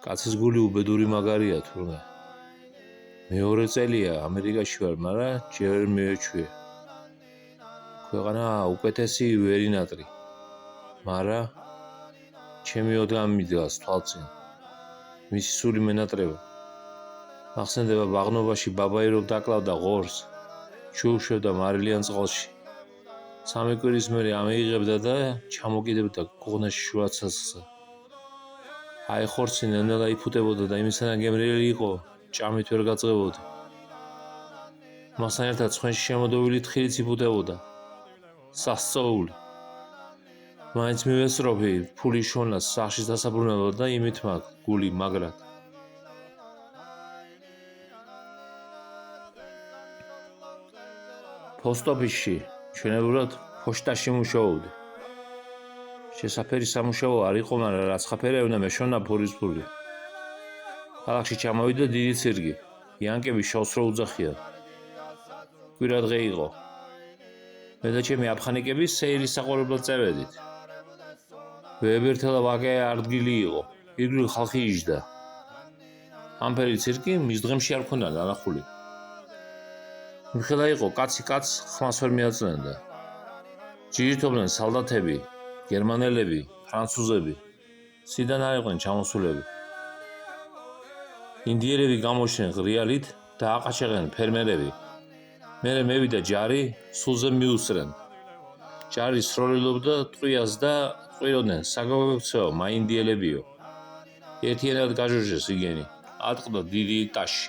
კაცის გული უბედური მაგარია თურმე. მეორე წელია ამერიკაში ვარ, მაგრამ ჯერ მეჩვია. ქვეყანა უკეთესი ვერი ნატრი. მაგრამ ჩემი ოდამ მიდგას თვალწინ. მისი სული მენატრება. ახსენდება ბაღნობაში ბაბა ირო დაკლავდა ღორს, ჩუქშობდა მარილიან წყალში. 3 კვირის მერე ამეიღებდა და ჩამოკიდებდა გუღნაში შუაცასზე. აი ხორცი ნელა იფუტებოდა და იმისგან გემრიელი იყო, ჭამით ვერ გაწყებოდი. მასთან ერთად ცხენში შემოდოვილი თხილიც იფუტებოდა. სასწაული. მაინც მივესწროფი ფული შონას სახში დასაბრუნებლად და იმით მაგ გული მაგრად. პოსტოფისში ჩვენებურად ფოშტაში მუშაობდი. შესაფერი სამუშაო არ იყო, მაგრამ რაც ხაფერევნა მეშონა ფურის ფული. ქალაქში ჩამოვიდა დიდი ცირგი. იანკები შავს რო უძახიან. კვირა დღე იყო. მე და ჩემი აფხანიკები სეირის საყურებლად წევედით. ვეებერთელა ვაგე ადგილი იყო. ირგვლივ ხალხი იჯდა. ამფერი ცირკი მის დღემში არ ქონდა დანახული. მიხელა იყო კაცი კაცს ხმას ვერ მიაწვენდა. ჯიჯითობდნენ სალდათები, გერმანელები, ფრანცუზები. სიდან არ იყვნენ ჩამოსულები. ინდიელები გამოჩნდნენ ღრიალით და აყაჩაღენ ფერმერები. მერე მევიდა ჯარი, სულზე მიუსწრენ. ჯარი სროლილობდა ტყვიას და ყვიროდნენ საგავებცეო მაინდიელებიო. ერთიანად გაჟოჟეს იგენი, ატყდა დიდი ტაში.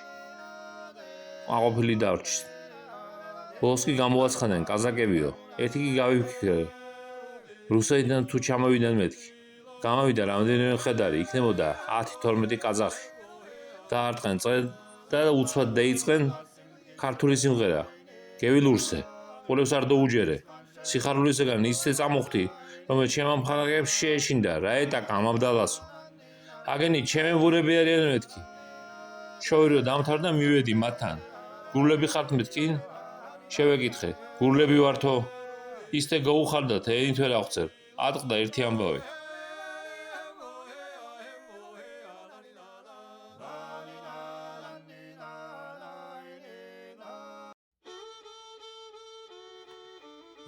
აყოფილი დარჩის. ბოლოს კი გამოაცხადნენ კაზაკებიო, ერთი კი გავიფიქრე. რუსეთიდან თუ ჩამოვიდნენ მეთქი. გამოვიდა რამდენიმე მხედარი, იქნებოდა 10-12 კაზახი. დაარტყენ წენ და უცბად დაიწყენ ქართული სიმღერა. გევილურსე, ყურებს არ დაუჯერე. სიხარულისგან ისე წამოხდი, რომ ჩემ მხარაკებს შეეშინდა, რა ეტაკა ამაბდალასო. აგენი ჩემი ბურები არიან მეთქი. შოვირო დამთავრდა მივედი მათთან. გურლები ხართ მეთქინ? შევეკითხე, გურლები ვართო? ისე გაუხარდათ, ენით ვერ აღწერ. ატყდა ერთი ამბავი.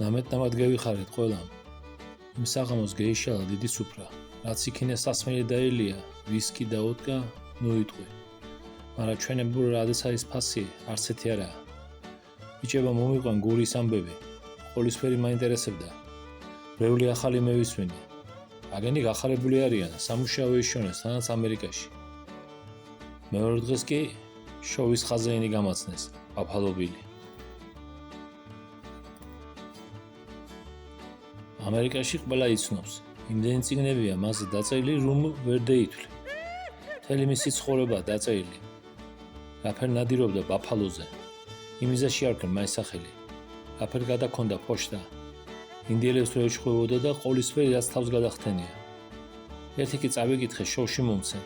ნამეთ გევიხარეთ ყველამ. იმ საღამოს გეიშალა დიდი სუფრა. რაც იქინე სასმელი დაელია, ვისკი და ვოდკა ნოიტყვი. მაგრამ ჩვენებურ რადეს არის ფასი, არცეთი არაა. ბიჭებო მომიყვან გურის ამბები. ყოლისფერი მაინტერესებდა. რეული ახალი მევისმენი. აგენი გახარებული არიან, სამუშაო იშონეს თანაც ამერიკაში. მეორე დღეს კი შოვის ხაზეინი გამაცნეს, ბაფალო ბილი. ამერიკაში ყველა იცნობს. იმდენი წიგნებია მასზე დაწერილი, რომ ვერ დაითვლი. მთელი მისი ცხოვრება დაწერილი. რაფერ ნადირობდა ბაფალოზე. იმიზაში არ ქნა მაინც სახელი. რაფერ გადაქონდა ფოშტა. ინდიელებს ვერ ეჩხუბებოდა და ყოლისფერი რაც თავს გადახტენია. ერთი კი წავიკითხე შოვში მომცენ.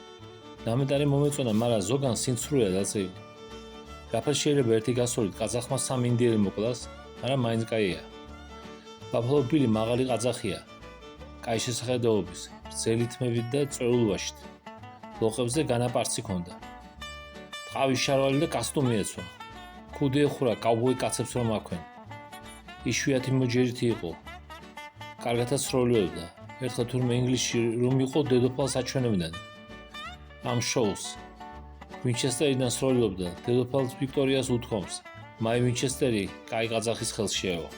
ნამეტარი მომეწონა, მაგრამ ზოგან სინცრუია დაწერილი. რაფერ შეიძლება ერთი გასულით კაზახმა 3 ინდიელი მოკლას, მაგრამ მაინც კაია. ბაფალო ბილი მაღალი ყაზახია. კაი შესახედაობის, გრძელი თმებით და წვეულვაშით. ლოყებზე განაპარცი ჰქონდა. ტყავის შარვალი და კასტუმი ეცვა. ქუდი ეხურა კაუბოი კაცებს რომ აქვენ. იშვიათი მოჯერითი იყო. კარგათაც სროლიობდა. ერთხელ თურმე ინგლისში რომ იყო დედოფალს აჩვენებდნენ. ამ შოუს ვინჩესტერიდან სროლიობდა დედოფალ ვიქტორიას უთხოვს. მაი ვინჩესტერი კაი ყაზახის ხელს შეევა.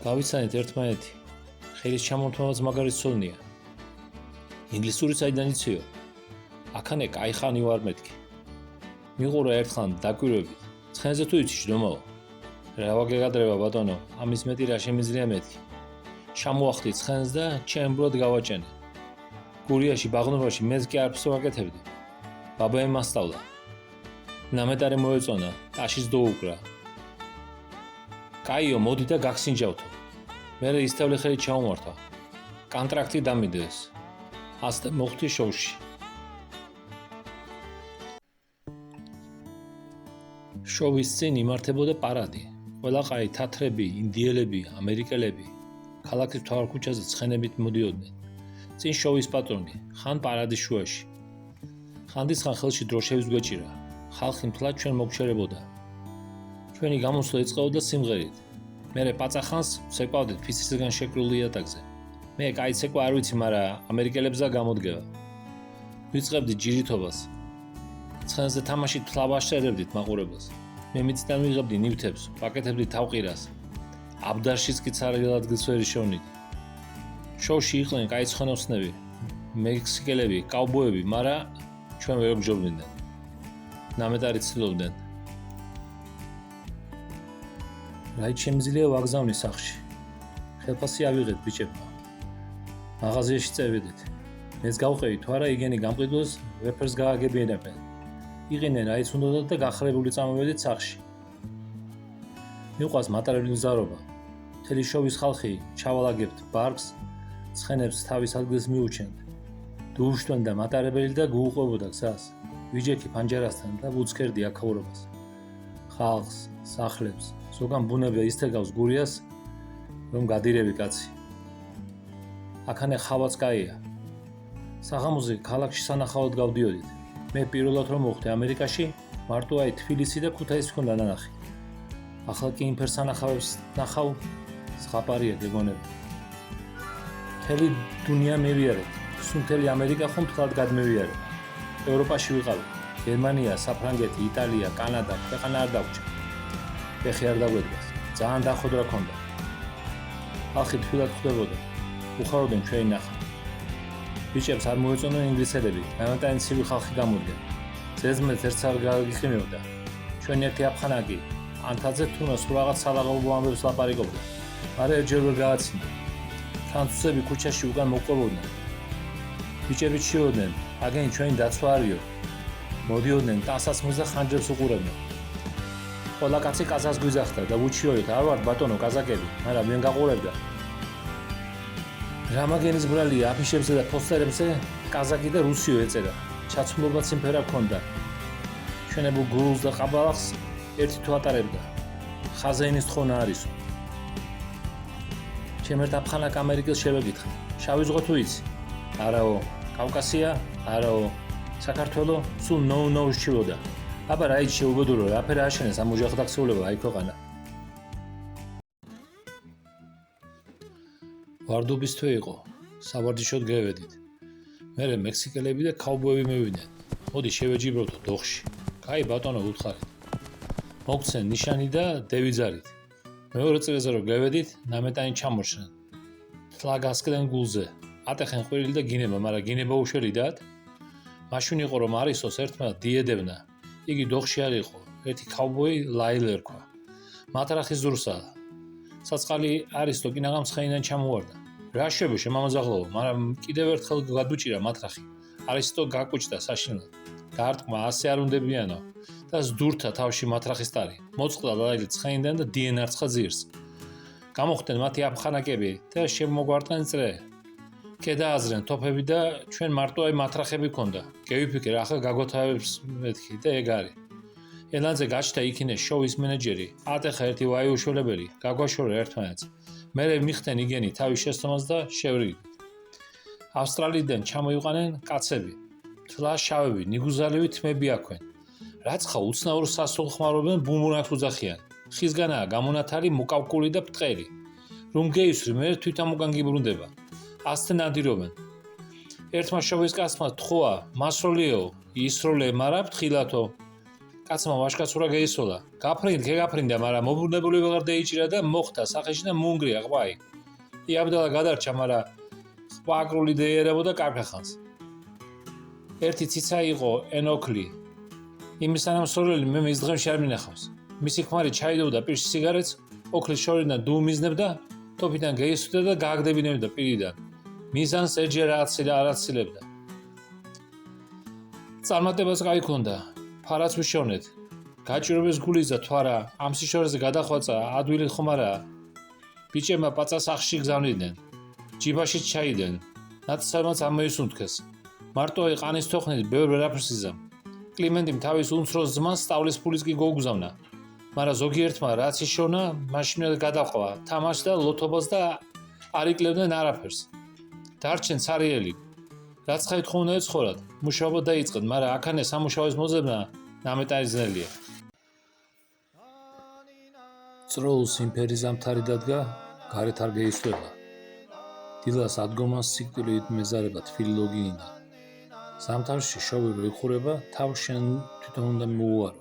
გავიცანეთ ერთმანეთი. ხელის ჩამორთმევაც მაგარი ცოდნია. ინგლისური საიდან იციო? აქანე კაი ხანი ვარ მეთქი. მიყურა ერთხან დაკვირვებით. ცხენზე თუ იცი ჯდომაო? რა ვაგეგადრება ბატონო, ამის მეტი რა შემიძლია მეთქი. ჩამოახტი ცხენს და ჩემბრად გავაჭენე. გურიაში ბაღნობაში მეც კი არაფერს ვაკეთებდი. ბაბა ემასწავლა. ნამეტარი მოეწონა, ტაშის დაუკრა. კაიო, მოდი და გაგსინჯავთო. მერე ისწავლე ხელი ჩაუმართა. კონტრაქტი დამიდეს. ასტე მოხდი შოვში. შოვის წინ იმართებოდა პარადი. ყველა ყაი თათრები, ინდიელები, ამერიკელები ქალაქის მთავარ ქუჩაზე ცხენებით მოდიოდნენ. წინ შოვის პატრონი, ხან პარადის შუაში. ხანდისხან ხელში დროშების გვეჭირა. ხალხი მთლად ჩვენ მოგჩერებოდა. ჩვენი გამოსვლა იწყებოდა სიმღერით. მერე პაწახანს ვსეკვავდით ფიცრისგან შეკრულ იატაკზე. მე კაი ცეკვა არ ვიცი, მაგრამ ამერიკელებსა გამოდგება. ვიწყებდით ჯირითობას. ცხენზე თამაშით თლავაშერებდით მაყურებელს. მე მიწიდან ვიღებდი ნივთებს, ვაკეთებდი თავყირას. აბდარშიც კი ცარიელ ადგილს ვერ შოვნიდი. შოუში იყვნენ კაი ცხენოსნები, მექსიკელები, კაუბოები, მაგრამ ჩვენ ვერ გჯობნიდნენ. ნამეტარი ცდილობდნენ. რაით შემიძლია ვაგზავნი სახლში. ხელფასი ავიღეთ ბიჭებმა. მაღაზიაში წევიდით. მეც გავყევი თუ არა იგენი გამყიდვას ვეფერს გააგებინებენ. იყინენ რაიც უნდათ და გახარებული წამოვედით სახლში. მიყვარს მატარებლის მგზავრობა. მთელი შოვის ხალხი ჩავალაგებთ ბარგს, ცხენებს თავის ადგილს მიუჩენთ. დუუშვენ და მატარებელი და გუუყვებოდა გზას. ვიჯექი ფანჯარასთან და ვუცქერდი აქაურობას. ხალხს, სახლებს, ზოგან ბუნება ისთეგავს გურიას, რომ გადირები კაცი. აქანე ხავაც კაია. საღამოზე ქალაქში სანახავად გავდიოდით. მე პირველად რომ მოხვდი ამერიკაში, მარტო აი თბილისი და ქუთაისი ჰქონდა ნანახი. ახლა კი იმ ფერსანახავებს ნახავ, ზღაპარია გეგონები. მთელი დუნია მევიარეთ. სუნთელი ამერიკა ხომ თლად გადმევიარეთ. ევროპაში ვიყავი. გერმანია, საფრანგეთი, იტალია, კანადა, ქვეყანა არ დაგვჭა. ფეხი არ დაგვედგას. ძალიან დახვედრა ქონდა. ხალხი თბილად ხვდებოდა. უხაროდნენ ჩვენი ნახა. ბიჭებს არ მოეწონენ ინგლისელები, ნამატანი ცივი ხალხი გამოდგა. ზეზმეთ ერთს არ გაგიხმევდა. ჩვენ ერთი აფხანაკი ანთაძე თუნო სულ რაღაც სალაღობო ამბებს ლაპარაკობდა. მაგრამ ჯერ ვერ გააცინა. ფრანცუსები ქუჩაში უკან მოყვებოდნენ. ბიჭები ჩიოდნენ, აგენი ჩვენი დაცვა არიო. მოდიოდნენ ტანსაცმელს და ხანჯებს უყურებდნენ. ყველა კაცი კაზაკს გვიძახდა და უჩიოდით, არ ვართ ბატონო კაზაკები, მაგრამ ვინ გაყურებდა. რამაგენის ბრალია აფიშებზე და პოსტერებზე კაზაკი და რუსიო ეწერა. ჩაცმულობა სიმფერა ჰქონდა. ჩვენებულ გულს და ყაბალახს ერთი თუ ატარებდა. ხაზეინის თხონა არისო. ჩემ ერთ აფხანაკ ამერიკელს შევეკითხა. შავი ზღვა თუ იცი? არაო. კავკასია? არაო. საქართველო? სულ ნოუ შევოდა. აბა რაიც შეუბედურო, რაფერ აშენეს ამ ოჯახდაქცეულება აი ქვეყანა. ვარდობის თვე იყო. სავარჯიშოდ გევედით. მერე მექსიკელები და კაუბოები მევიდნენ. მოდი შევეჯიბროთ დოხში. კაი ბატონო უთხარით. მოგცენ ნიშანი და დევიძარით. მეორე წელზე რომ გევედით, ნამეტანი ჩამორშნენ. თლა გასკდნენ გულზე. ატეხენ ყვირილი და გინება, მაგრამ გინება უშველიდათ. მაშინ იყო რომ არისოს ერთმა დიედებნა. იგი დოხში არ იყო. ერთი კაუბოი ლაილე ერქვა. მატრახის ზურსა. საწყალი არისტო კინაღამ ცხენიდან ჩამოვარდა. რა შევა შემამაზაღლოო, მაგრამ კიდევ ერთხელ გადუჭირა მატრახი. არისტო გაკუჭდა საშინლად. გაარტყმა ასე არ უნდებიანო და ზდურთა თავში მატრახის ტარი. მოწყდა ლაილე ცხენიდან და დიენარცხა ძირს. გამოხდნენ მათი აფხანაკები და შემოგვარტყენ წრე. კედააზრენ თოფები და ჩვენ მარტო აი მატრახები ქონდა. გევიფიქრე ახლა გაგოთავებს მეთქი და ეგ არის. ელანზე გაჩნდა იქინე შოვის მენეჯერი, ატეხა ერთი ვაიუშველებელი, გაგვაშორა ერთმანეთს. მერე მიხდნენ იგენი თავის შესწომას და შევრიგდით. ავსტრალიიდან ჩამოიყვანენ კაცები. თლა შავები, ნიგუზალები თმები აქვენ. რაცხა უცნაურ სასულ ხმარობენ ბუმბუნაკს უძახიან. ხისგანაა გამონათალი მოკავკული და ბრტყელი. რომ გეისვრი მე თვითონ მოგან გიბრუნდება. ასთან ნადირობენ. ერთმა შოვის კაცმა თხოვა, მასროლიო, ისროლე, მარა ფრთხილათო. კაცმა ვაშკაცურა გეისოლა. გაფრინდა, მაგრამ მობრუნებული ვეღარ დაიჭირა და მოხდა სახეში და მუნგრია ყვაი. იაბდალა გადარჩა, მაგრამ ყვაკრული დაიერებოდა კარგახანს. ერთი ციცა იყო ენოკლი. იმისთანავ სორელი მე მის დღემში არ მინახავს. მისი ქმარი ჩაიდობდა პირში სიგარეტს, ოქლის შორიდან დუმიზნებდა, თოფიდან გეისვდა და გააგდებინებდა პირიდან. მიზანს ეჯერ არაცილებდა. წარმატებას გაიქონდა. ფარაც ვიშოვნეთ. გაჭირვების გულიზა თუ არა, ამ სიშორეზე გადახვეწა ადვილი ხომ არაა. ბიჭებმა პაწას სახლში გზავნიდნენ. ჯიბაშიც ჩაიდნენ. ნაცსამაც ამოისუნთქეს. მარტო ყანის თოხნით ბევრ ვერაფერს იზამ. კლიმენტიმ თავის უმცროს ძმას სწავლის ფულიც კი გოგზავნა. მაგრამ ზოგიერთმა რაც იშოვნა, მაშინვე გადაყვა თამაშს და ლოთობას და არ იკლებდნენ არაფერს. დარჩენ ცარიელი. რაც ხაითხო უნდა ეცხოვრათ, მუშაობა დაიწყეთ, მაგრამ აქანე სამუშაოს მოძებნა ნამეტარი ძნელია. წროულს იმფერის ზამთარი დადგა, გარეთ არ გეისვება. დილას ადგომას სიკვდილით მეზარება თბილოგიინდა. ზამთარში შოვი რო იხურება, თავს შენ თვითონ უნდა მოუარო.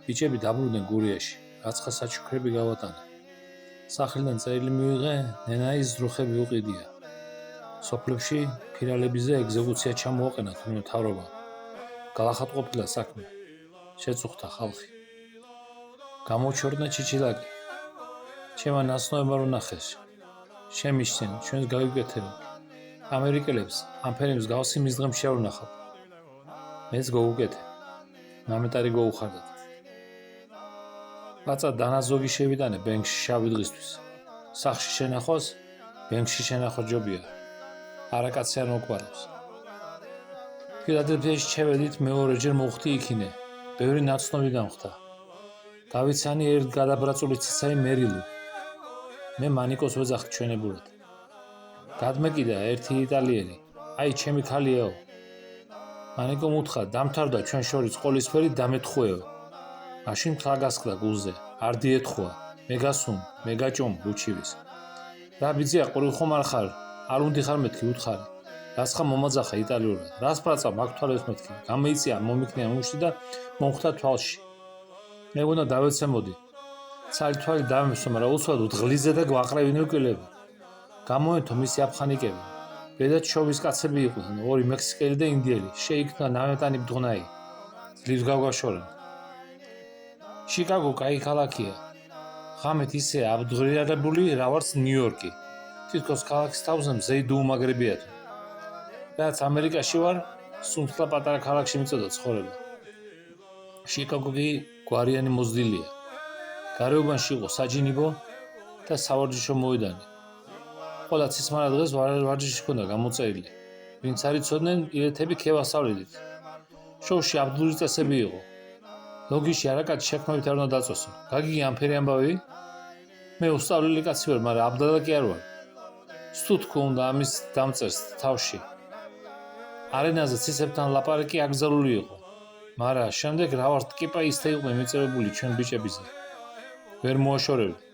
ბიჭები დაბრუნდნენ გურიაში, რაცხა საჩუქრები გავატანე. სახლიდან წერილი მივიღე, ნენაის ძროხები უყიდია. სოფლებში ფირალებიზე ეგზეკუცია ჩამოაყენა თუნდაც მთავრობამ. გალახად ყოფილა საქმე. შეწუხდა ხალხი. გამოჩორდა ჩიჩილაკი. ჩემა ნაცნობებმა რო ნახეს. შემიშჩენ, ჩვენს გავიკეთებ. ამერიკელებს ამფერი მსგავსი მის დღემ შევნახავ. მეც გოუკეთე. ნამეტარი გოუხარდათ. ბაცა დანაზოგი შევიტანე ბენკში შავი დღისთვის. სახში შენახვას, ბენკში შენახვა ჯობია. არაკაცი არ მოგვარავს. ფილადელფიაში ჩევედით მეორეჯერ მოხვდი იქინე. ბევრი ნაცნობი დამხდა. დავიცანი ერთ გადაბრაწული ციცარი მერილუ. მე მანიკოს ვეძახდი ჩვენებურად. გადმეკიდა ერთი იტალიელი. აი ჩემი ქალიაო. მანიკომ უთხრა დამთავრდა ჩვენ შორის ყოლისფერი დამეთხოვეო. მაშინ ხლა გასხდა გულზე. არ დიეთხოვა. მე გასუმ, მე გაჭომ ბუჩივის. რა ბიძია ყური ხომ არ ხარ? არ უნდა ხარ მეთქი უთხარი. რას ხა მომაძახა იტალიურად. რას პრაცა მაგთვალებს მეთქი. გამოიწია მომიქნია მუშტი და მომხდა თვალში. მე უნდა დავეცემოდი. ცალი თვალი დამემსო, მაგრამ უცბად ღლიზე და გვაყრევინე კილები. გამოენთო მისი აფხანიკები. ბედად შოვის კაცები იყვნენ, ორი მექსიკელი და ინდიელი. შეიქმნა ნამეტანი ბდღნაი. ძლივ გავგაშორენ. შიკაგო კაი ქალაქია. ღამით ისე აბდღირებული, რავარც ნიუ-იორკი. თითქოს ქალაქის თავზე მზეი დუუმაგრებია თუ. რაც ამერიკაში ვარ, სუნთქლა პატარა ქალაქში მიწოდა ცხოვრება. შიკაგო კი გვარიანი მოზრდილია. გარეუბანში იყო საჯინიბო და სავარჯიშო მოედანი. ყველა ცისმარა დღეს ვარჯიში ჰქონდა გამოწერილი. ვინც არ იცოდნენ, ბილეთები ქევასავლიდით. შოუში აბდულური წესები იყო. ლოგიში არაკაცი შექმნებით არ უნდა დაწოსო. გაგიგი ამფერი ამბავი? მე უსწავლელი კაცი ვარ, მაგრამ აბდალა კი არ ვარ. სტუთქო უნდა ამის დამწერს თავში. არენაზე ცისებთან ლაპარაკი აკრძალული იყო. მაგრამ შემდეგ რავარ ტკიპა ისე იყო მიწევებული ჩვენ ბიჭებიზე. ვერ მოაშორებდი.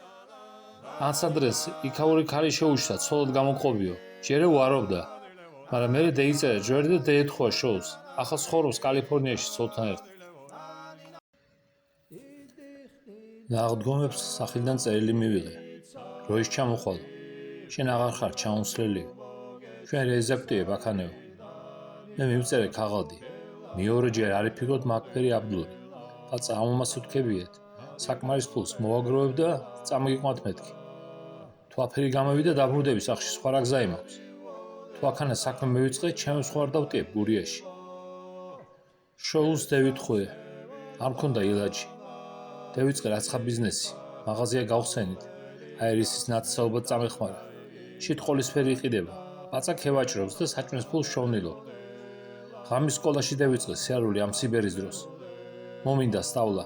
ანსანდრეს იქაური ქალი შეუშვა, ცოლად გამოყობიო. ჯერე უარობდა. მაგრამ მერე დაიწერა ჯვარი და დაეთხოვა შოუს. ახლა ცხოვრობს კალიფორნიაში ცოლთან ერთად. აღდგომებს სახლიდან წერილი მივიღე. როის ჩამოხვალ. შენ აღარ ხარ ჩაუნსლელი. ჩვენ რეზექტია ბაქანეო. მე მივწერე ქაღალდი. მეორეჯერ არ იფიქროთ მაგფერი აბდული. ბაცა ამომასუთქებიეთ. საკმარის ფულს მოვაგროვებ და წამოგიყვანთ მეთქი. თუ აფერი გამოვიდა დაბრუნდები სახლში, სხვა რა გზა იმაქვს. თუ აქანა საქმე მივიწყე, ჩემს ხوار დავტიებ გურიაში. შოუს დავითხოვე. არ მქონდა ილაჯი. დავიწყე რაცხა ბიზნესი. მაღაზია გავხსენით. აირისის ნაცნობად წამეხმარა. შით ყოლისფერი იყიდება. ბაცა ქევაჭრობს და საჭმის ფულს შოვნილობ. ღამის სკოლაში დავიწყე სიარული ამ სიბერის დროს. მომინდა სწავლა.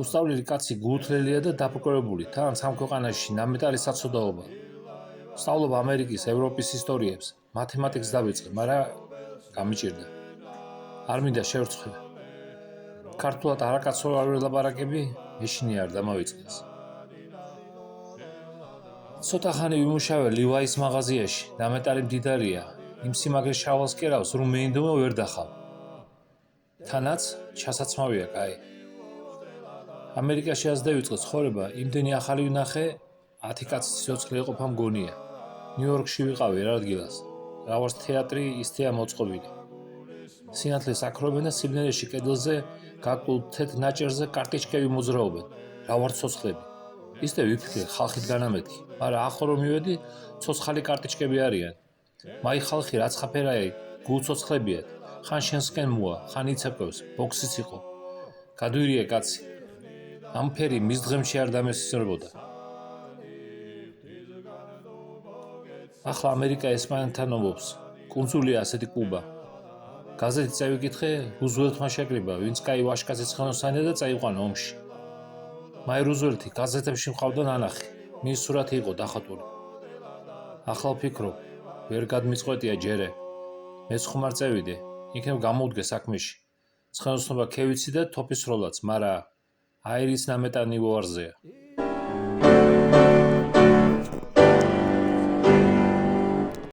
უსწავლელი კაცი გულთლელია და დაპროկრებული, თან სამ ქვეყანაში ნამეტარი საცოდაობა. სწავლობ ამერიკის, ევროპის ისტორიებს, მათემატიკას დავიწყე, მაგრამ გამიჭირდა. არ მინდა შევრცხე. ქართულად არაკაცო არ ველაპარაკები, ეშინი არ დამავიწყეს. ცოტა ხანი ვიმუშავე ლივაის მაღაზიაში, ნამეტარი მდიდარია. იმ სიმაგრეს შავალს კერავს, რომ მეინდომე ვერ დახავ. თანაც ჩასაცმავია კაი. ამერიკაში ასე დავიწყე ცხოვრება, იმდენი ახალი ვნახე, 10 კაცის სიცოცხლე ეყოფა მგონია. ნიუ-იორკში ვიყავი ერთ ადგილას. რავარც თეატრი ისთია მოწყობილი. სინათლეს აკროვებენ და სიბნელეში კედელზე გაკულ თეთრ ნაჭერზე კარტიჩკები მოძრაობენ. რავარც ცოცხლები. ისე ვიფიქრე ხალხით განამეთქი, მაგრამ ახლა რომ მივედი, ცოცხალი კარტიჩკები არიან. მაი ხალხი რაც ხაფერაა, გულცოცხლებიათ. ხან შენსკენ მოა, ხან იცეკვებს, ბოქსიც იყო. გადუირია კაცი. ამ ფერი მის დღემში არ დამესწრებოდა. ახლა ამერიკა ესპანეთთან ომობს. კუნძულია ასეთი კუბა. გაზეთი წავიკითხე, რუზველტმა შეკრიბა, ვინც კაი ვაშკაცის ხანოსანია და წაიყვანა ომში. მაი რუზველტი გაზეთებში მყავდა ნანახი. მის სურათი იყო დახატული. ახლა ვფიქრობ, ვერ გადმიწყვეტია ჯერე. მეც ხომ არ წევიდე, იქნებ გამოვდგე საქმეში. ცხენოსნობა ქევიცი და თოფის როლაც, მარა აირის ნამეტანი უარზეა.